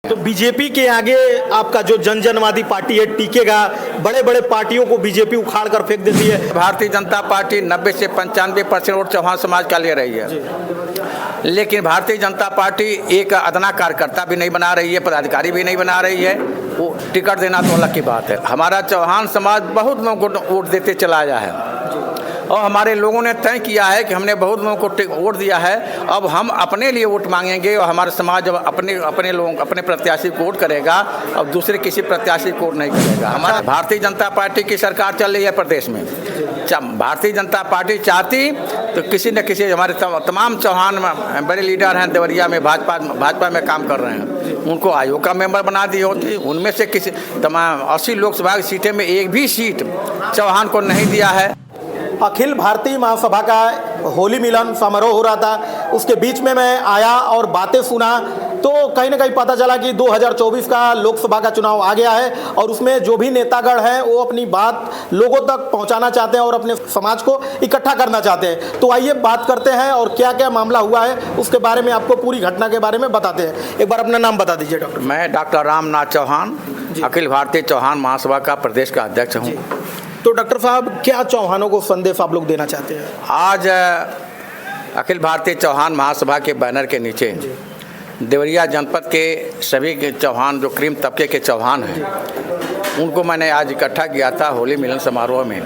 तो बीजेपी के आगे आपका जो जनवादी पार्टी है टिकेगा? बड़े बड़े पार्टियों को बीजेपी उखाड़ कर फेंक देती है। भारतीय जनता पार्टी 90 से 95% वोट चौहान समाज का ले रही है, लेकिन भारतीय जनता पार्टी एक अदना कार्यकर्ता भी नहीं बना रही है, पदाधिकारी भी नहीं बना रही है। वो टिकट देना तो अलग की बात है। हमारा चौहान समाज बहुत लोगों को वोट देते चला आया है और हमारे लोगों ने तय किया है कि हमने बहुत लोगों को वोट दिया है, अब हम अपने लिए वोट मांगेंगे और हमारा समाज अब अपने लोगों अपने प्रत्याशी को वोट करेगा और दूसरे किसी प्रत्याशी को वोट नहीं करेगा। हमारा भारतीय जनता पार्टी की सरकार चल रही है प्रदेश में। भारतीय जनता पार्टी चाहती तो किसी न किसी हमारे तमाम चौहान बड़े लीडर हैं देवरिया में, भाजपा में काम कर रहे हैं, उनको आयोग का मेंबर बना दी होती। उनमें से किसी तमाम 80 लोकसभा की सीटें में एक भी सीट चौहान को नहीं दिया है। अखिल भारतीय महासभा का होली मिलन समारोह हो रहा था, उसके बीच में मैं आया और बातें सुना तो कहीं ना कहीं पता चला कि 2024 का लोकसभा का चुनाव आ गया है और उसमें जो भी नेतागण हैं वो अपनी बात लोगों तक पहुंचाना चाहते हैं और अपने समाज को इकट्ठा करना चाहते हैं। तो आइए बात करते हैं और क्या क्या मामला हुआ है उसके बारे में, आपको पूरी घटना के बारे में बताते हैं। एक बार अपना नाम बता दीजिए। डॉक्टर? मैं डॉक्टर रामनाथ चौहान, अखिल भारतीय चौहान महासभा का प्रदेश का अध्यक्ष हूँ। तो डॉक्टर साहब, क्या चौहानों को संदेश आप लोग देना चाहते हैं? आज अखिल भारतीय चौहान महासभा के बैनर के नीचे देवरिया जनपद के सभी के चौहान जो क्रीम तबके के चौहान हैं उनको मैंने आज इकट्ठा किया था होली मिलन समारोह में।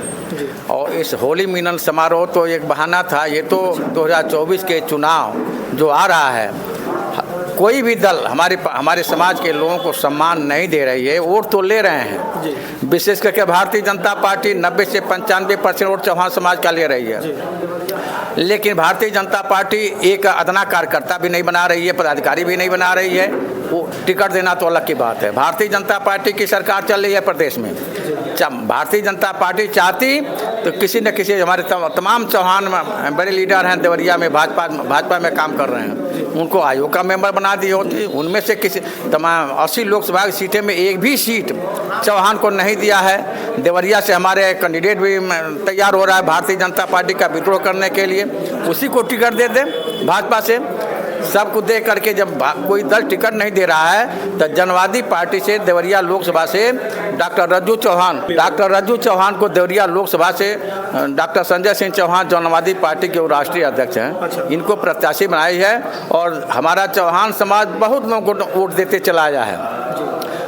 और इस होली मिलन समारोह तो एक बहाना था, ये तो 2024 के चुनाव जो आ रहा है, कोई भी दल हमारे समाज के लोगों को सम्मान नहीं दे रही है। वोट तो ले रहे हैं, विशेष करके भारतीय जनता पार्टी 90 से 95% वोट चौहान समाज का ले रही है, लेकिन भारतीय जनता पार्टी एक अदना कार्यकर्ता भी नहीं बना रही है, पदाधिकारी भी नहीं बना रही है। वो टिकट देना तो अलग की बात है। भारतीय जनता पार्टी की सरकार चल रही है प्रदेश में। भारतीय जनता पार्टी चाहती तो किसी न किसी हमारे तमाम चौहान बड़े लीडर हैं देवरिया में, भाजपा में काम कर रहे हैं, उनको आयोग का मेंबर बना दी होती। उनमें से किसी तमाम 80 लोकसभा की सीटें में एक भी सीट चौहान को नहीं दिया है। देवरिया से हमारे कैंडिडेट भी तैयार हो रहा है भारतीय जनता पार्टी का विद्रोह करने के लिए, उसी को टिकट दे दें भाजपा से। सबको दे करके जब कोई दल टिकट नहीं दे रहा है तो जनवादी पार्टी से देवरिया लोकसभा से डॉक्टर रज्जू चौहान को देवरिया लोकसभा से डॉक्टर संजय सिंह चौहान जनवादी पार्टी के राष्ट्रीय अध्यक्ष हैं, इनको प्रत्याशी बनाई है। और हमारा चौहान समाज बहुत लोगों को वोट देते चला आया है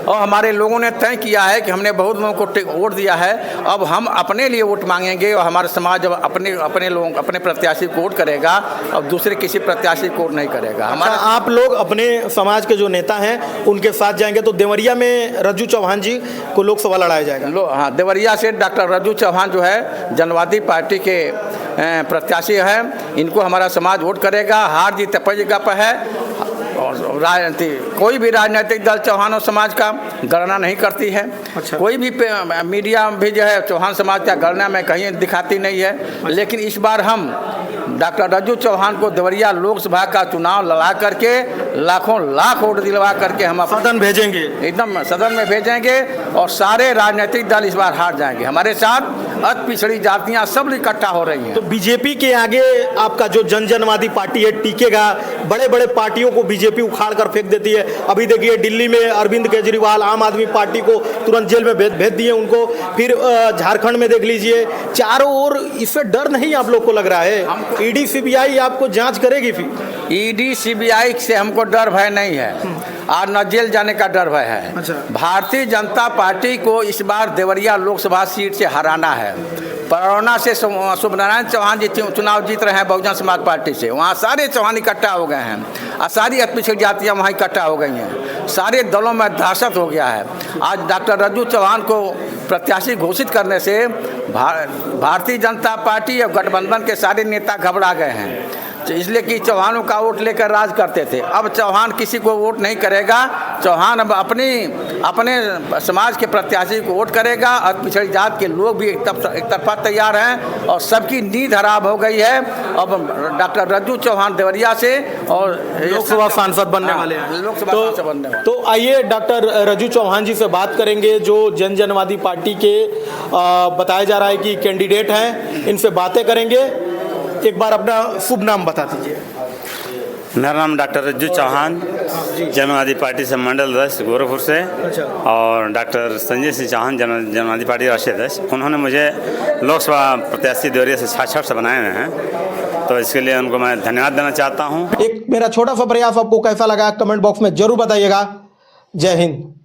और हमारे लोगों ने तय किया है कि हमने बहुत लोगों को वोट दिया है, अब हम अपने लिए वोट मांगेंगे और हमारा समाज अब अपने लोगों अपने प्रत्याशी को वोट करेगा और दूसरे किसी प्रत्याशी को वोट नहीं करेगा। हमारा आप लोग अपने समाज के जो नेता हैं उनके साथ जाएंगे, तो देवरिया में रज्जू चौहान जी को लोकसभा लड़ाया जाएगा? हाँ, देवरिया से डॉक्टर रज्जू चौहान जो है जनवादी पार्टी के प्रत्याशी हैं, इनको हमारा समाज वोट करेगा। हार जीत तय जगह पर है और कोई भी राजनीतिक दल चौहानों समाज का गणना नहीं करती है। अच्छा। कोई भी मीडिया भी जो है चौहान समाज का गणना में कहीं दिखाती नहीं है। लेकिन इस बार हम डॉक्टर रज्जू चौहान को देवरिया लोकसभा का चुनाव लड़ा करके लाखों लाख वोट दिलवा करके हम सदन भेजेंगे, एकदम सदन में भेजेंगे और सारे राजनीतिक दल इस बार हार जाएंगे। हमारे साथ अति पिछड़ी जातियां सब इकट्ठा हो रही हैं। तो बीजेपी के आगे आपका जो जनवादी पार्टी है टिकेगा? बड़े बड़े पार्टियों को बीजेपी उखाड़ कर फेंक देती है। अभी देखिए दिल्ली में अरविंद केजरीवाल आम आदमी पार्टी को तुरंत जेल में भेज दिए उनको, फिर झारखंड में देख लीजिए, चारों ओर। इससे डर नहीं आप लोग को लग रहा है? ईडी सीबीआई आपको जांच करेगी? फिर ईडी सीबीआई से हमको डर भय नहीं है और न जेल जाने का डर भय है। अच्छा। भारतीय जनता पार्टी को इस बार देवरिया लोकसभा सीट से हराना है। परोना से सुब्रनारायण चौहान जी चुनाव जीत रहे हैं बहुजन समाज पार्टी से, वहाँ सारे चौहान इकट्ठा हो गए हैं और सारी पिछड़ी जातियाँ वहाँ इकट्ठा हो गई हैं। सारे दलों में दहशत हो गया है। आज डॉक्टर रज्जू चौहान को प्रत्याशी घोषित करने से भारतीय जनता पार्टी और गठबंधन के सारे नेता घबरा गए हैं, इसलिए कि चौहानों का वोट लेकर राज करते थे। अब चौहान किसी को वोट नहीं करेगा, चौहान अब अपने समाज के प्रत्याशी को वोट करेगा और पिछड़ी जात के लोग भी एक तरफा तैयार हैं और सबकी नींद खराब हो गई है। अब डॉक्टर रज्जू चौहान देवरिया से और लोकसभा सांसद बनने वाले हैं। लोकसभा सांसद बनने वाले। तो आइए डॉक्टर रज्जू चौहान जी से बात करेंगे, जो जनवादी पार्टी के बताया जा रहा है कि कैंडिडेट हैं, इनसे बातें करेंगे। एक बार अपना शुभ नाम बता दीजिए। मेरा नाम डॉक्टर रज्जू चौहान, जनवादी पार्टी से मंडल अध्यक्ष गोरखपुर से, अच्छा। और डॉक्टर संजय सिंह चौहान जनवादी पार्टी राष्ट्रीय अध्यक्ष, उन्होंने मुझे लोकसभा प्रत्याशी देवरिया से साक्षात से बनाए हुए हैं, तो इसके लिए उनको मैं धन्यवाद देना चाहता हूँ। एक मेरा छोटा सा प्रयास आपको कैसा लगा कमेंट बॉक्स में जरूर बताइएगा। जय हिंद।